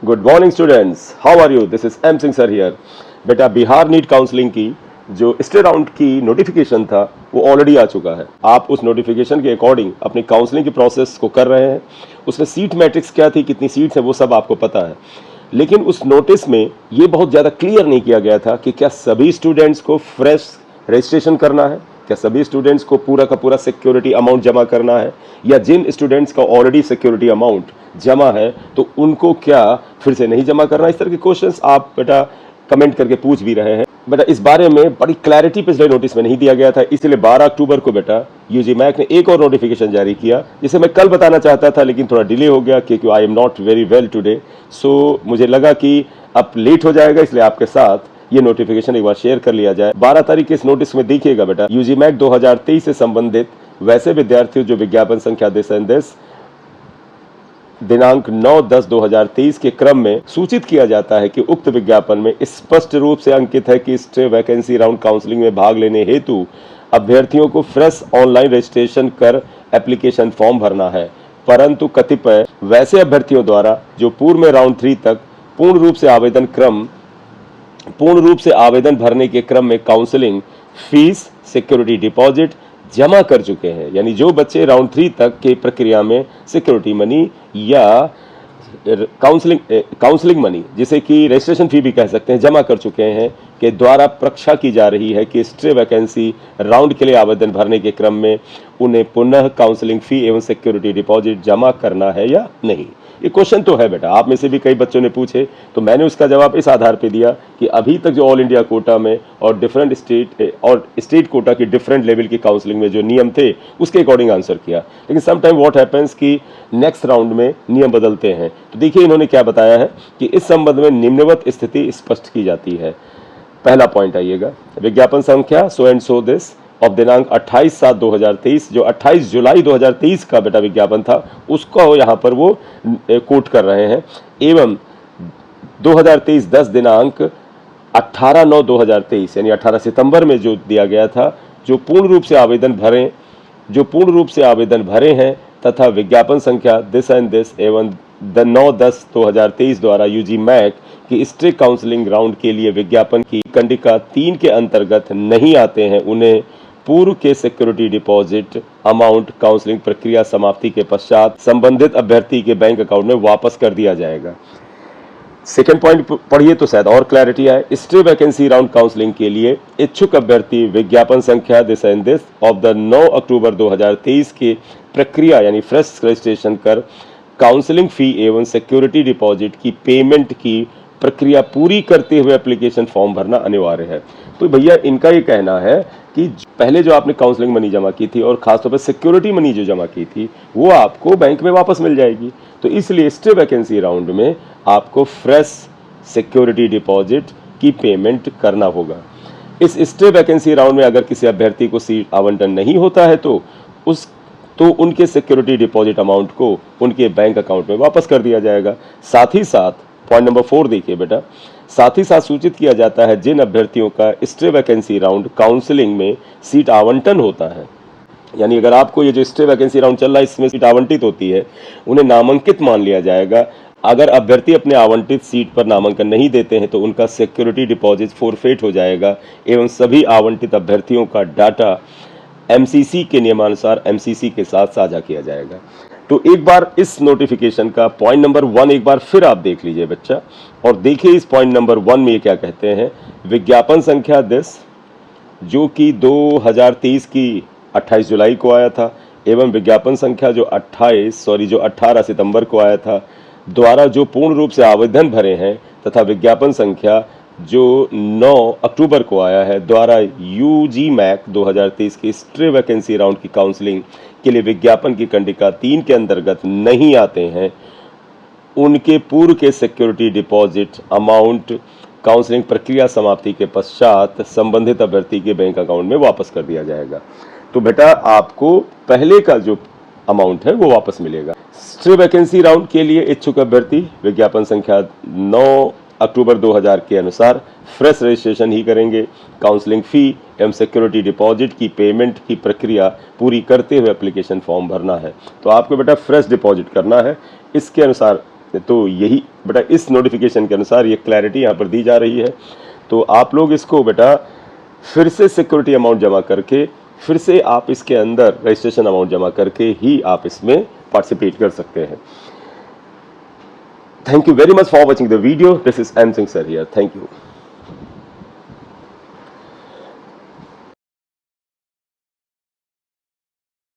Good morning students, how are you? This is M Singh sir here. बेटा, Bihar NEET counselling की जो stay round की notification था वो ऑलरेडी आ चुका है। आप उस नोटिफिकेशन के अकॉर्डिंग अपनी काउंसलिंग के प्रोसेस को कर रहे हैं। उसमें सीट मैट्रिक्स क्या थी, कितनी सीट्स है, वो सब आपको पता है। लेकिन उस नोटिस में ये बहुत ज़्यादा क्लियर नहीं किया गया था कि क्या सभी स्टूडेंट्स को फ्रेश रजिस्ट्रेशन करना है, क्या सभी स्टूडेंट्स को पूरा का पूरा सिक्योरिटी अमाउंट जमा करना है, या जिन स्टूडेंट्स का ऑलरेडी सिक्योरिटी अमाउंट जमा है तो उनको क्या फिर से नहीं जमा करना। इस तरह के क्वेश्चंस आप बेटा कमेंट करके पूछ भी रहे हैं। बेटा, इस बारे में बड़ी क्लैरिटी पिछले नोटिस में नहीं दिया गया था, इसलिए 12 अक्टूबर को बेटा यूजी मैक ने एक और नोटिफिकेशन जारी किया, जिसे मैं कल बताना चाहता था लेकिन थोड़ा डिले हो गया क्योंकि I am not very well today. So मुझे लगा कि अब लेट हो जाएगा, इसलिए आपके साथ ये नोटिफिकेशन एक बार शेयर कर लिया जाए। 12 तारीख के इस नोटिस में देखिएगा बेटा, यूजी मैक 2023 से संबंधित वैसे विद्यार्थी जो विज्ञापन संख्या दिसंदेश दिनांक 9/10/2023 के क्रम में सूचित किया जाता है कि उक्त विज्ञापन में स्पष्ट रूप से अंकित है कि स्टे वैकेंसी राउंड काउंसलिंग में भाग लेने हेतु अभ्यर्थियों को फ्रेश ऑनलाइन रजिस्ट्रेशन कर एप्लीकेशन फॉर्म भरना है, परंतु कतिपय वैसे अभ्यर्थियों द्वारा जो पूर्व में राउंड 3 तक पूर्ण रूप से आवेदन भरने के क्रम में काउंसलिंग फीस, सिक्योरिटी डिपॉजिट जमा कर चुके हैं, यानी जो बच्चे राउंड 3 तक के प्रक्रिया में सिक्योरिटी मनी या काउंसलिंग मनी, जिसे कि रजिस्ट्रेशन फी भी कह सकते हैं, जमा कर चुके हैं, के द्वारा प्रक्षा की जा रही है कि स्टे वैकेंसी राउंड के लिए आवेदन भरने के क्रम में उन्हें पुनः काउंसलिंग फी एवं सिक्योरिटी डिपॉजिट जमा करना है या नहीं। ये क्वेश्चन तो है बेटा, आप में से भी कई बच्चों ने पूछे, तो मैंने उसका जवाब इस आधार पे दिया कि अभी तक जो ऑल इंडिया कोटा में और डिफरेंट स्टेट कोटा की डिफरेंट लेवल की काउंसलिंग में जो नियम थे उसके अकॉर्डिंग आंसर किया। लेकिन सम टाइम व्हाट हैपेंस कि नेक्स्ट राउंड में नियम बदलते हैं। तो देखिए इन्होंने क्या बताया है कि इस संबंध में निम्नवत स्थिति स्पष्ट की जाती है। पहला पॉइंट आइएगा, विज्ञापन संख्या सो एंड सो दिस और दिनांक 28/7/2023, जो 28 जुलाई 2023 का बेटा विज्ञापन था उसको यहाँ पर वो कोट कर रहे हैं, एवं 2023 10 दिनांक 18/9/2023 यानी 18 सितंबर में जो दिया गया था, जो पूर्ण रूप से आवेदन भरे हैं तथा विज्ञापन संख्या दिस एंड दिस एवं 9/10/2023 द्वारा यूजी मैक कि स्टे काउंसलिंग राउंड के लिए विज्ञापन की कंडिका 3 के अंतर्गत नहीं आते हैं, उन्हें पूर्व के सिक्योरिटी डिपॉजिट अमाउंट काउंसलिंग प्रक्रिया समाप्ति के पश्चात संबंधित अभ्यर्थी के बैंक अकाउंट में वापस कर दिया जाएगा। सेकेंड पॉइंट पढ़िए तो शायद और क्लैरिटी आए। स्टे वैकेंसी राउंड काउंसलिंग के लिए इच्छुक अभ्यर्थी विज्ञापन संख्या this and this of the 9 अक्टूबर 2023 की प्रक्रिया यानी फ्रेश रजिस्ट्रेशन कर काउंसलिंग फी एवं सिक्योरिटी डिपॉजिट की पेमेंट की प्रक्रिया पूरी करते हुए एप्लीकेशन फॉर्म भरना अनिवार्य है। तो भैया इनका ये कहना है कि पहले जो आपने काउंसलिंग मनी जमा की थी और खासतौर पर सिक्योरिटी मनी जो जमा की थी वो आपको बैंक में वापस मिल जाएगी। तो इसलिए स्टे वैकेंसी राउंड में आपको फ्रेश सिक्योरिटी डिपॉजिट की पेमेंट करना होगा। इस स्टे वैकेंसी राउंड में अगर किसी अभ्यर्थी को सीट आवंटन नहीं होता है तो उनके सिक्योरिटी डिपॉजिट अमाउंट को उनके बैंक अकाउंट में वापस कर दिया जाएगा। साथ ही साथ पॉइंट नंबर 4 देखिए बेटा, साथ ही साथ सूचित किया जाता है जिन अभ्यर्थियों का स्टे वैकेंसी राउंड काउंसलिंग में सीट आवंटन होता है, यानी अगर आपको ये जो स्टे वैकेंसी राउंड चल रहा है इसमें सीट आवंटित होती है, उन्हें नामांकित मान लिया जाएगा। अगर अभ्यर्थी अपने आवंटित सीट पर नामांकन नहीं देते हैं तो उनका सिक्योरिटी डिपॉजिट फोरफेट हो जाएगा एवं सभी आवंटित अभ्यर्थियों का डाटा एमसीसी के नियमानुसार एमसीसी के साथ साझा किया जाएगा। तो एक बार इस नोटिफिकेशन का पॉइंट नंबर 1 एक बार फिर आप देख लीजिए बच्चा, और देखिए इस पॉइंट नंबर 1 में ये क्या कहते हैं। विज्ञापन संख्या 10 जो कि 2023 की 28 जुलाई को आया था एवं विज्ञापन संख्या जो 18 सितंबर को आया था द्वारा जो पूर्ण रूप से आवेदन भरे हैं तथा विज्ञापन संख्या जो 9 अक्टूबर को आया है द्वारा यूजी मैक 2023 की स्टे वैकेंसी राउंड की काउंसलिंग के लिए विज्ञापन की कंडिका 3 के अंतर्गत नहीं आते हैं, उनके पूर्व के सिक्योरिटी डिपॉजिट अमाउंट काउंसलिंग प्रक्रिया समाप्ति के पश्चात संबंधित अभ्यर्थी के बैंक अकाउंट में वापस कर दिया जाएगा। तो बेटा आपको पहले का जो अमाउंट है वो वापस मिलेगा। स्टे वैकेंसी राउंड के लिए इच्छुक अभ्यर्थी विज्ञापन संख्या 9 अक्टूबर 2000 के अनुसार फ्रेश रजिस्ट्रेशन ही करेंगे। काउंसलिंग फी एवं सिक्योरिटी डिपॉजिट की पेमेंट की प्रक्रिया पूरी करते हुए एप्लीकेशन फॉर्म भरना है। तो आपको बेटा फ्रेश डिपॉजिट करना है, इसके अनुसार तो यही बेटा इस नोटिफिकेशन के अनुसार ये क्लैरिटी यहाँ पर दी जा रही है। तो आप लोग इसको बेटा फिर से सिक्योरिटी अमाउंट जमा करके फिर से आप इसके अंदर रजिस्ट्रेशन अमाउंट जमा करके ही आप इसमें पार्टिसिपेट कर सकते हैं। Thank you very much for watching the video. This is M Singh sir here. Thank you.